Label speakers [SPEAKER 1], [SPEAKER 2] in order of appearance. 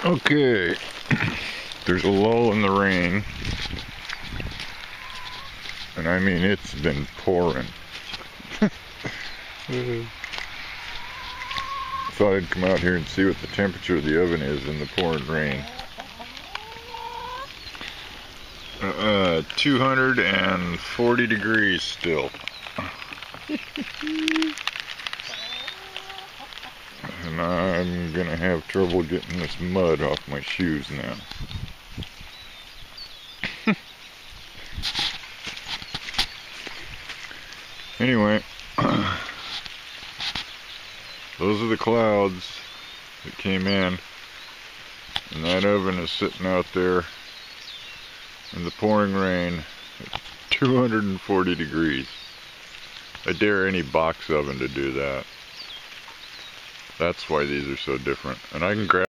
[SPEAKER 1] Okay, there's a lull in the rain, and I mean it's been pouring. Thought I'd come out here and see what the temperature of the oven is in the pouring rain. 240 degrees still. And I'm gonna have trouble getting this mud off my shoes now. Anyway, those are the clouds that came in, and that oven is sitting out there in the pouring rain at 240 degrees. I dare any box oven to do that. That's why these are so different. And I can grab